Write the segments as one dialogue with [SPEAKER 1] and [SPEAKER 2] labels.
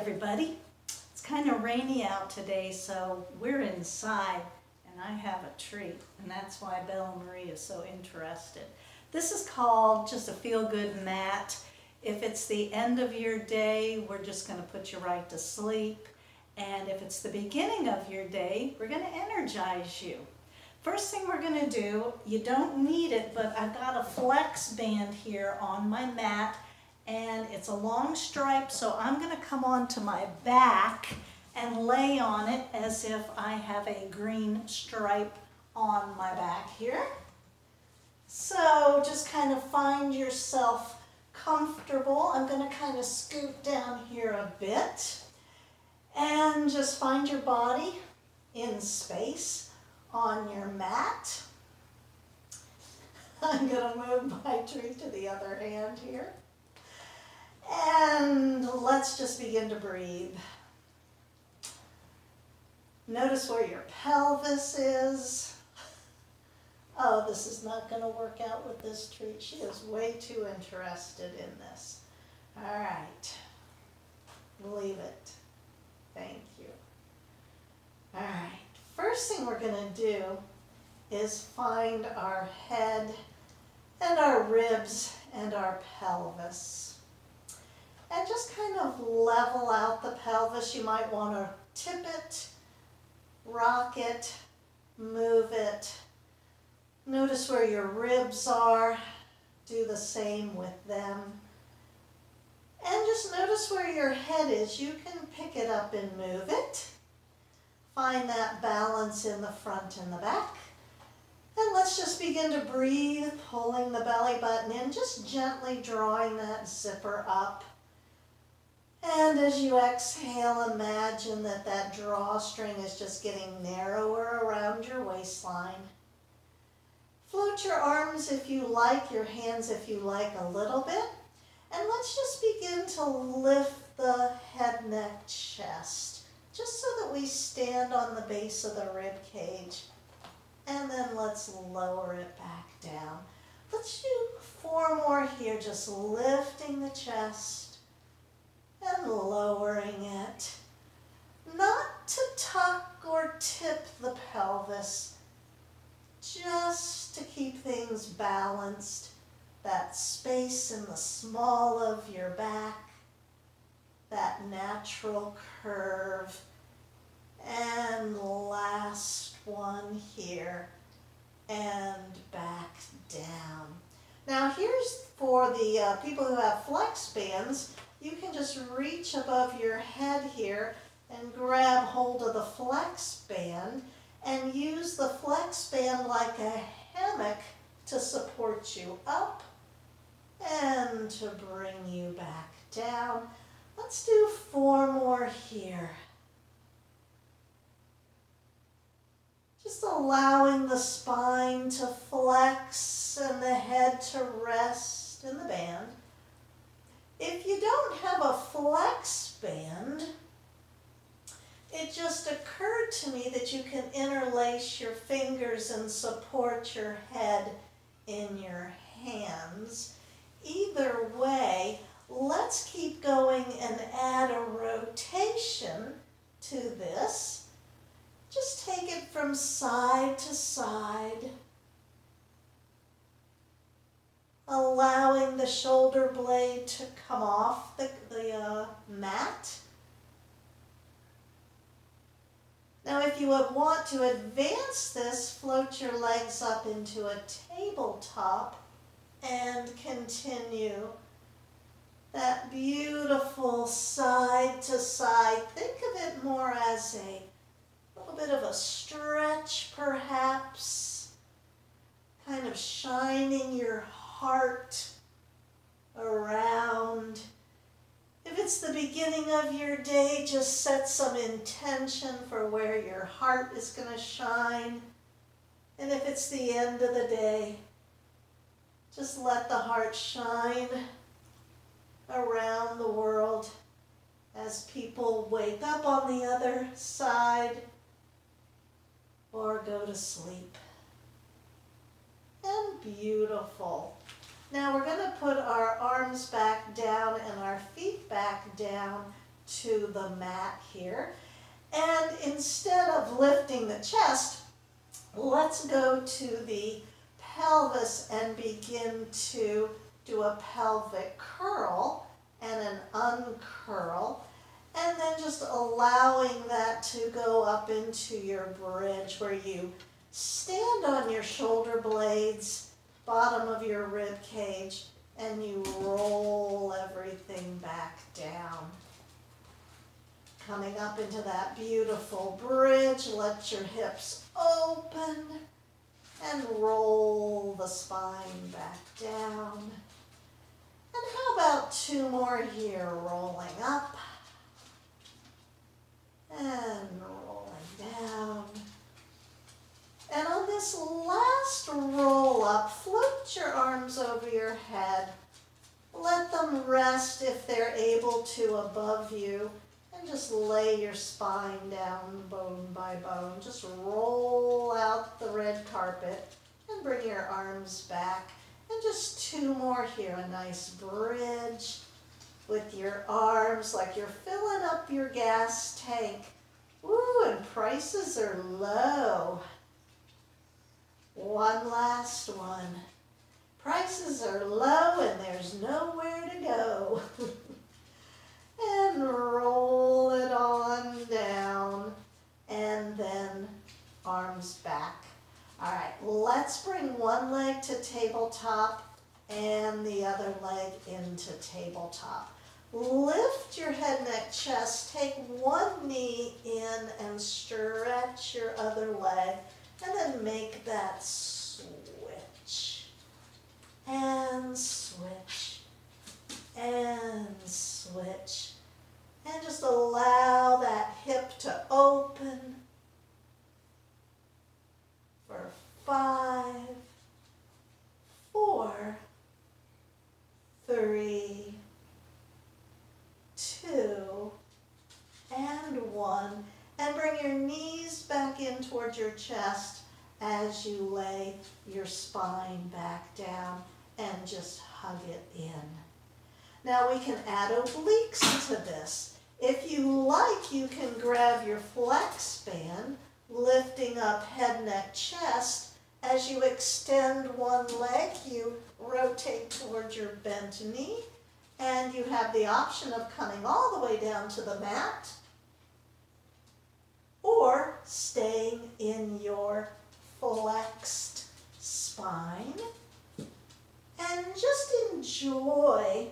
[SPEAKER 1] everybody. It's kind of rainy out today, so we're inside, and I have a treat, and that's why Bella Marie is so interested. This is called just a feel-good mat. If it's the end of your day, we're just going to put you right to sleep. And if it's the beginning of your day, we're going to energize you. First thing we're going to do, you don't need it, but I've got a flex band here on my mat, and it's a long stripe, so I'm going to come onto my back and lay on it as if I have a green stripe on my back here. So just kind of find yourself comfortable. I'm going to kind of scoot down here a bit and just find your body in space on your mat. I'm going to move my tree to the other hand here. And let's just begin to breathe. Notice where your pelvis is. Oh, this is not going to work out with this treat. She is way too interested in this. All right. Leave it. Thank you. All right. First thing we're going to do is find our head and our ribs and our pelvis. And just kind of level out the pelvis. You might want to tip it, rock it, move it. Notice where your ribs are. Do the same with them. And just notice where your head is. You can pick it up and move it. Find that balance in the front and the back. And let's just begin to breathe, pulling the belly button in, just gently drawing that zipper up. And as you exhale, imagine that that drawstring is just getting narrower around your waistline. Float your arms if you like, your hands if you like a little bit. And let's just begin to lift the head, neck, chest, just so that we stand on the base of the rib cage. And then let's lower it back down. Let's do 4 more here, just lifting the chest and lowering it. Not to tuck or tip the pelvis, just to keep things balanced. That space in the small of your back, that natural curve. And last one here, and back down. Now here's for the people who have flex bands. You can just reach above your head here and grab hold of the flex band and use the flex band like a hammock to support you up and to bring you back down. Let's do 4 more here. Just allowing the spine to flex and the head to rest in the band. If you don't have a flex band, it just occurred to me that you can interlace your fingers and support your head in your hands. Either way, let's keep going and add a rotation to this. Just take it from side to side, allowing the shoulder blade to come off the mat. Now if you would want to advance this, float your legs up into a tabletop and continue that beautiful side to side. Think of it more as a little bit of a stretch perhaps, kind of shining your heart around. If it's the beginning of your day, just set some intention for where your heart is going to shine. And if it's the end of the day, just let the heart shine around the world as people wake up on the other side or go to sleep. And beautiful. Now we're going to put our arms back down and our feet back down to the mat here. And instead of lifting the chest, let's go to the pelvis and begin to do a pelvic curl and an uncurl. And then just allowing that to go up into your bridge where you stand on your shoulder blades, bottom of your rib cage, and you roll everything back down. Coming up into that beautiful bridge, let your hips open and roll the spine back down. And how about 2 more here, rolling up and rolling down. And on this last roll up, float your arms over your head. Let them rest if they're able to above you. And just lay your spine down bone by bone. Just roll out the red carpet and bring your arms back. And just 2 more here. A nice bridge with your arms like you're filling up your gas tank. Ooh, and prices are low. One last one. Prices are low and there's nowhere to go. And roll it on down, and then arms back. All right, let's bring one leg to tabletop and the other leg into tabletop. Lift your head, neck, chest, take one knee in and stretch your other leg, and then make that switch, and switch, and switch. And just allow that hip to open for 5, 4, 3, 2, and 1. And bring your knees back in towards your chest as you lay your spine back down and just hug it in. Now we can add obliques to this. If you like, you can grab your flex band, lifting up head, neck, chest. As you extend one leg, you rotate towards your bent knee, and you have the option of coming all the way down to the mat or staying in your flexed spine. And just enjoy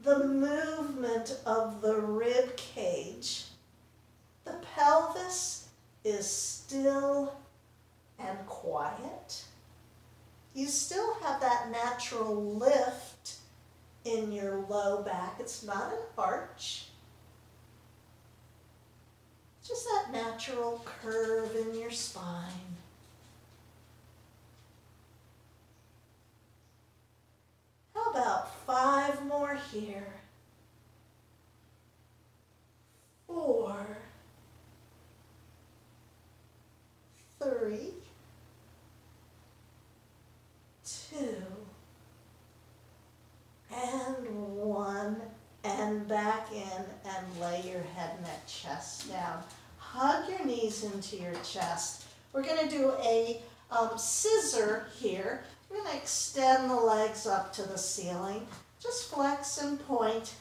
[SPEAKER 1] the movement of the rib cage. The pelvis is still and quiet. You still have that natural lift in your low back. It's not an arch. Just that natural curve in your spine. How about 5 more here? 4, 3, 2, and 1, and back in and lay your head, neck, chest down. Hug your knees into your chest. We're going to do a scissor here. We're going to extend the legs up to the ceiling. Just flex and point.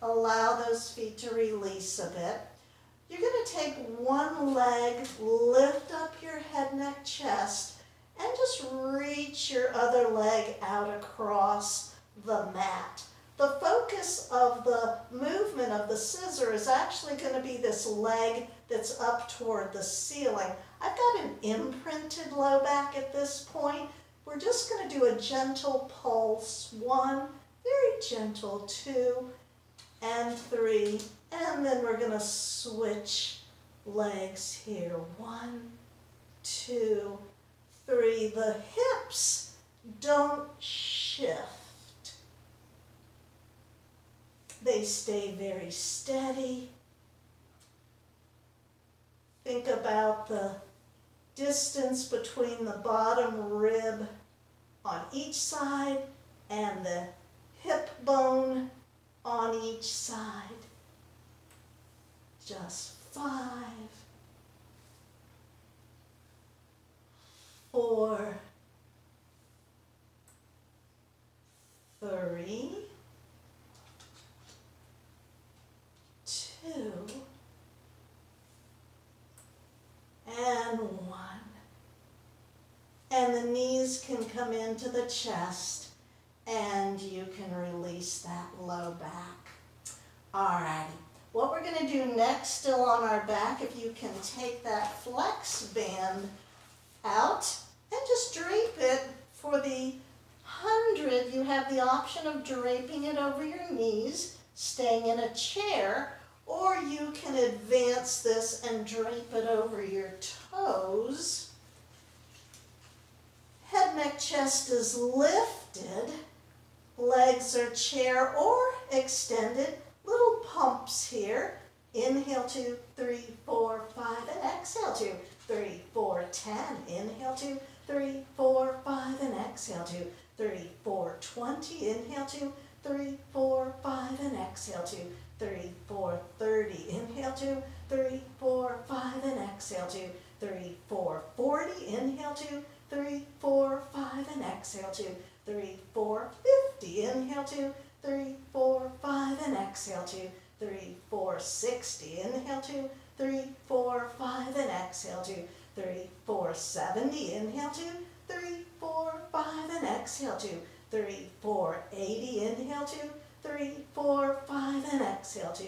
[SPEAKER 1] Allow those feet to release a bit. You're going to take one leg, lift up your head, neck, chest, and just reach your other leg out across the mat. The focus of the movement of the scissor is actually going to be this leg that's up toward the ceiling. I've got an imprinted low back at this point. We're just going to do a gentle pulse. 1, very gentle, 2, and 3. And then we're going to switch legs here. 1, 2, 3. The hips don't shift. They stay very steady. Think about the distance between the bottom rib on each side and the hip bone on each side. Just 5, 4, 3, 2, and 1. And the knees can come into the chest and you can release that low back. Alrighty, what we're going to do next, still on our back, if you can take that flex band out and just drape it for the 100. You have the option of draping it over your knees, staying in a chair, or you can advance this and drape it over your toes. Head, neck, chest is lifted. Legs are chair or extended. Little pumps here. Inhale 2, 3, 4, 5, and exhale 2, 3, 4, 10. Inhale 2, 3, 4, 5, and exhale 2, 3, 4, 20. Inhale 2, 3, 4, 5, and exhale 2, 3, 4, 30. Inhale 2, 3, 4, 5, and exhale 2, 3, 4, 40. Inhale 2, 3, 4, 5, and exhale 2, 3, 4, 50. Inhale 2, 3, 4, 5, and exhale 2, 3, 4, 60. Inhale 2, 3, 4, 5, and exhale 2, 3, 4, 70. Inhale 2, 3, 4, 5, and exhale 2, 3, 4, 80. Inhale 2, 3, 4, 5, and exhale 2,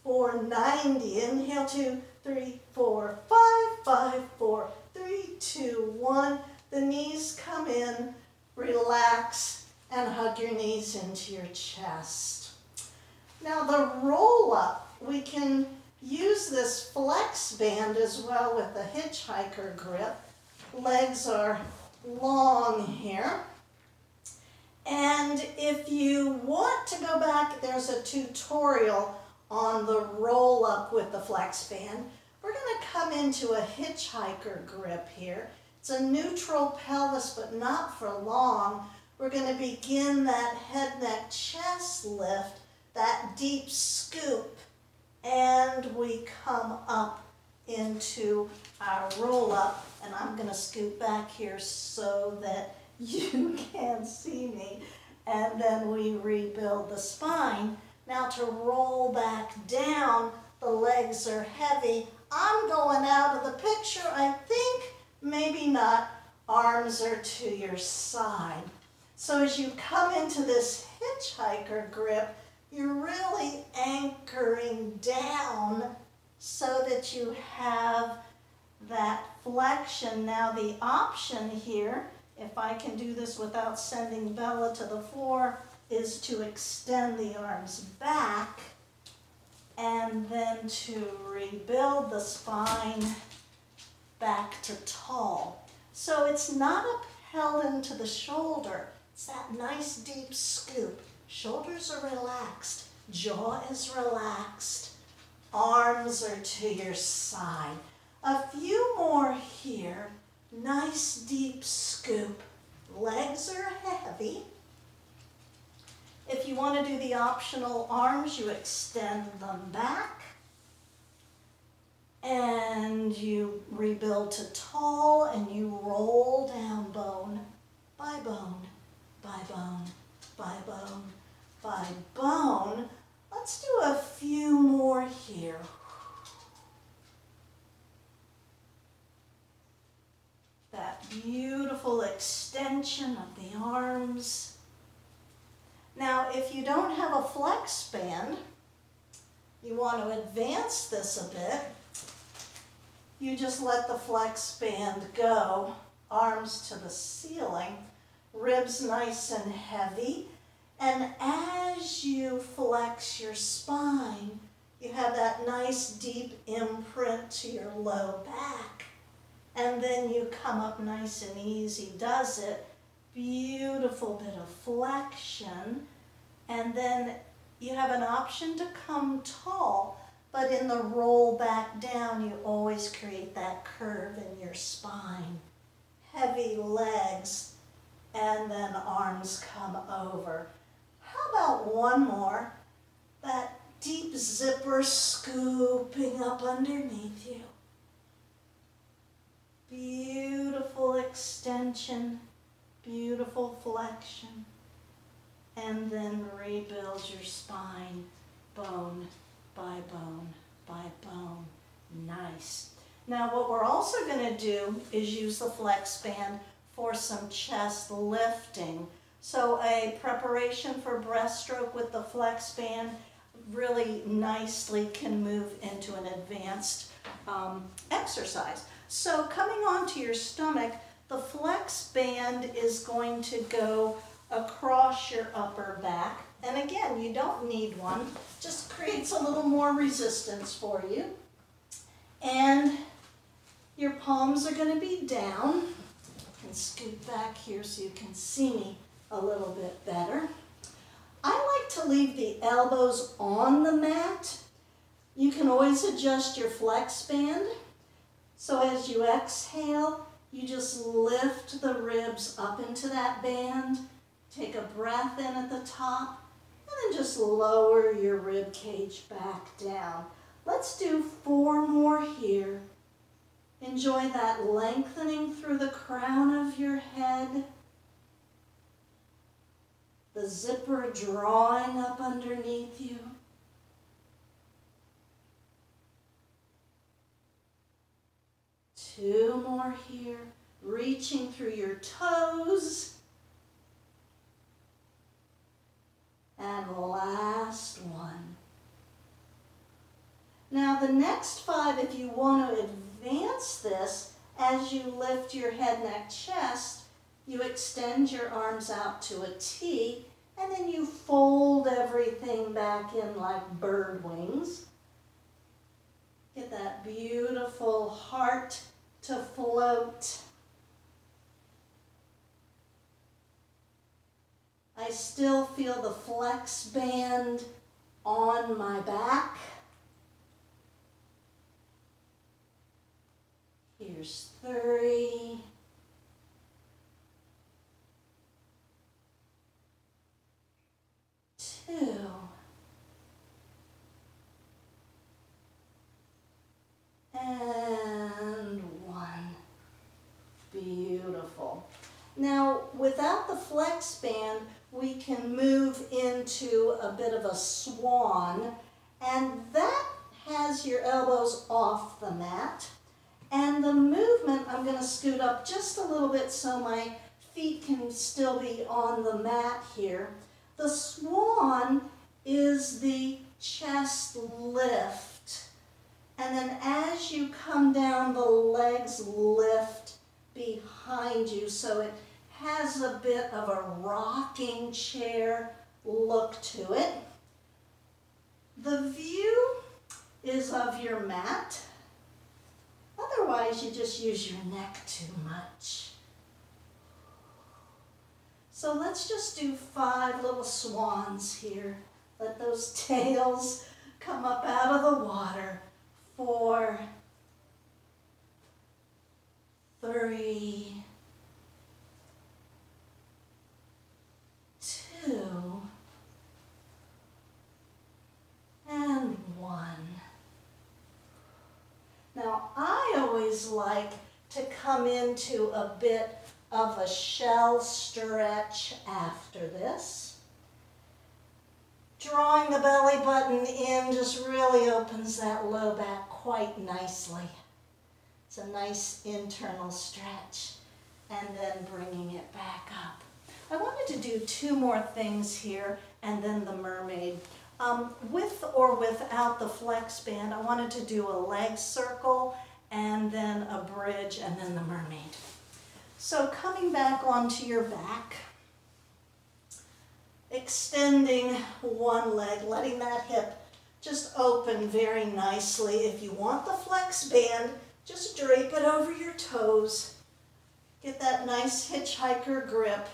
[SPEAKER 1] 4, 90. Inhale 2, 3, 4, 5, 5, 4, 3, 2, 1. The knees come in, relax, and hug your knees into your chest. Now the roll up, we can use this flex band as well with the hitchhiker grip. Legs are long here. And if you want to go back, there's a tutorial on the roll up with the flex band. We're going to come into a hitchhiker grip here. It's a neutral pelvis, but not for long. We're going to begin that head, neck, chest lift, that deep scoop, and we come up into our roll up. And I'm going to scoot back here so that you can see me. And then we rebuild the spine. Now to roll back down, the legs are heavy. I'm going out of the picture, I think. Maybe not. Arms are to your side. So as you come into this hitchhiker grip, you're really anchoring down so that you have that flexion. Now the option here, if I can do this without sending Bella to the floor, is to extend the arms back and then to rebuild the spine back to tall. So it's not upheld into the shoulder. It's that nice deep scoop. Shoulders are relaxed. Jaw is relaxed. Arms are to your side. A few more here. Nice deep scoop. Legs are heavy. If you want to do the optional arms, you extend them back. And you rebuild to tall and you roll down bone by bone, by bone, by bone, by bone. Let's do a few more here. That beautiful extension of the arms. Now, if you don't have a flex band, you want to advance this a bit. You just let the flex band go, arms to the ceiling, ribs nice and heavy. And as you flex your spine, you have that nice deep imprint to your low back. And then you come up nice and easy, does it? Beautiful bit of flexion. And then you have an option to come tall, but in the roll back down, you always create that curve in your spine. Heavy legs, and then arms come over. How about one more? That deep zipper scooping up underneath you. Beautiful extension, beautiful flexion. And then rebuild your spine, bone by bone by bone. Nice. Now what we're also going to do is use the flex band for some chest lifting. So a preparation for breaststroke with the flex band really nicely can move into an advanced exercise. So coming onto your stomach, the flex band is going to go across your upper back. And again, you don't need one, just creates a little more resistance for you. And your palms are going to be down. And scoot back here so you can see me a little bit better. I like to leave the elbows on the mat. You can always adjust your flex band. So as you exhale, you just lift the ribs up into that band. Take a breath in at the top, and then just lower your rib cage back down. Let's do 4 more here. Enjoy that lengthening through the crown of your head. The zipper drawing up underneath you. Two more here. Reaching through your toes. And last one. Now the next 5, if you want to advance this, as you lift your head, neck, chest, you extend your arms out to a T, and then you fold everything back in like bird wings. Get that beautiful heart to float. I still feel the flex band on my back. Here's 3. 2. And 1. Beautiful. Now, without the flex band, we can move into a bit of a swan, and that has your elbows off the mat. And the movement, I'm going to scoot up just a little bit so my feet can still be on the mat here. The swan is the chest lift. And then as you come down, the legs lift behind you, so it has a bit of a rocking chair look to it. The view is of your mat. Otherwise, you just use your neck too much. So let's just do 5 little swans here. Let those tails come up out of the water. 4, 3, 2, and 1. Now, I always like to come into a bit of a shell stretch after this. Drawing the belly button in just really opens that low back quite nicely. It's a nice internal stretch, and then bringing it back up. I wanted to do 2 more things here, and then the mermaid. With or without the flex band, I wanted to do a leg circle, and then a bridge, and then the mermaid. So coming back onto your back, extending one leg, letting that hip just open very nicely. If you want the flex band, just drape it over your toes. Get that nice hitchhiker grip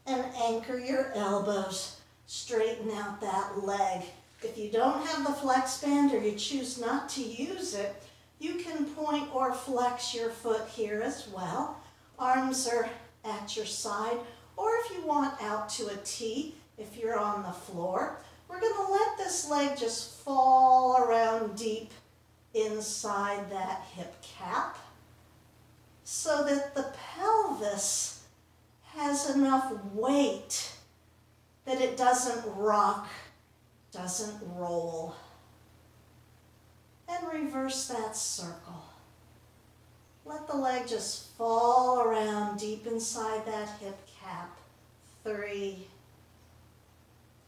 [SPEAKER 1] and anchor your elbows. Straighten out that leg. If you don't have the flex band or you choose not to use it, you can point or flex your foot here as well. Arms are at your side, or if you want out to a T, if you're on the floor, We're going to let this leg just fall around deep inside that hip cap so that the pelvis has enough weight that it doesn't rock, doesn't roll. And reverse that circle. Let the leg just fall around deep inside that hip cap. 3,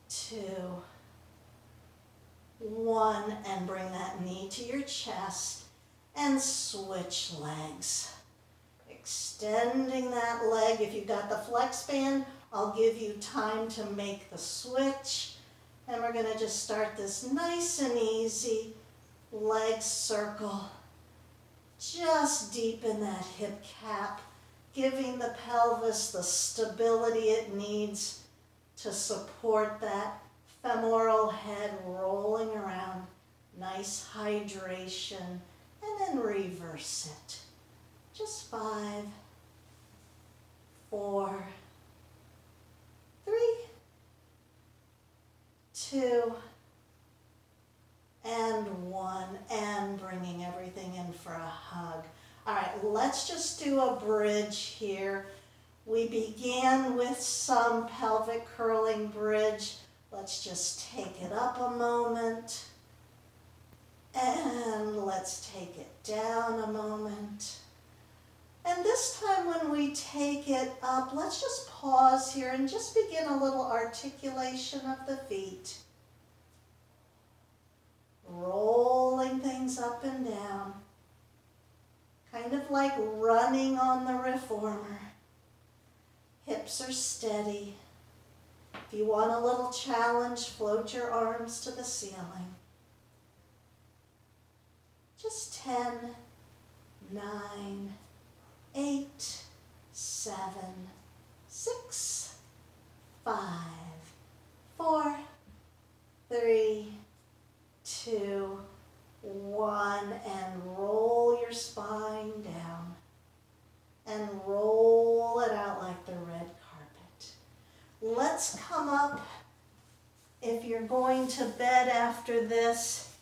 [SPEAKER 1] 2, 1, and bring that knee to your chest and switch legs. Extending that leg. If you've got the flex band, I'll give you time to make the switch. And we're going to just start this nice and easy leg circle. Just deepen that hip cap, giving the pelvis the stability it needs to support that femoral head rolling around. Nice hydration, and then reverse it. Just 5, 4, 3, 2, and 1, and bringing everything in for a hug. All right, let's just do a bridge here. We began with some pelvic curling bridge. Let's just take it up a moment. And let's take it down a moment. And this time when we take it up, let's just pause here and just begin a little articulation of the feet. Rolling things up and down, kind of like running on the reformer. Hips are steady. If you want a little challenge, float your arms to the ceiling. Just 10, 9, 8, 7, 6, 5, 4, 3, 2, 1, and roll your spine down and roll it out like the red carpet. Let's come up. If you're going to bed after this,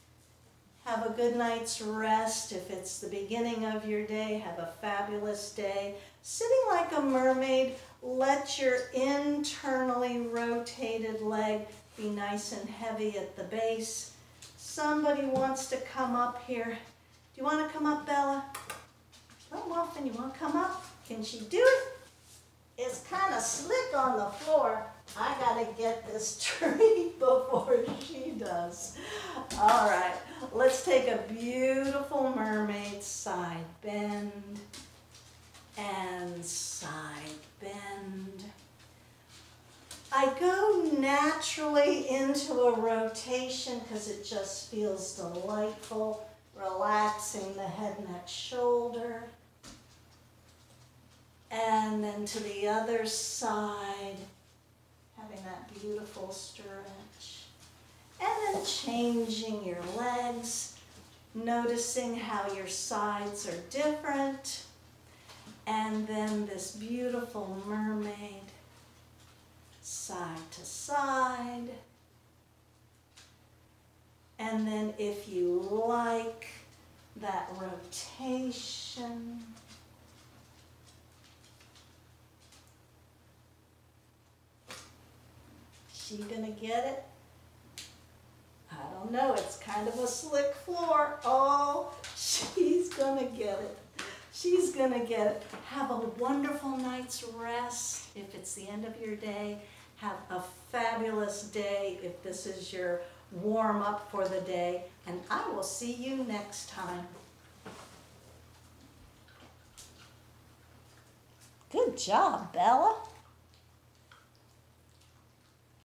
[SPEAKER 1] have a good night's rest. If it's the beginning of your day, have a fabulous day. Sitting like a mermaid, let your internally rotated leg be nice and heavy at the base. Somebody wants to come up here. Do you want to come up, Bella? Oh, Muffin, you want to come up? Can she do it? It's kind of slick on the floor. I got to get this tree before she does. All right, let's take a beautiful mermaid side bend and side bend. I go naturally into a rotation because it just feels delightful, relaxing the head, neck, shoulder. And then to the other side, having that beautiful stretch. And then changing your legs, noticing how your sides are different. And then this beautiful mermaid, side to side. And then if you like that rotation, she gonna get it? I don't know, it's kind of a slick floor. Oh, she's gonna get it. She's gonna get it. Have a wonderful night's rest if it's the end of your day. Have a fabulous day if this is your warm up for the day. And I will see you next time. Good job, Bella.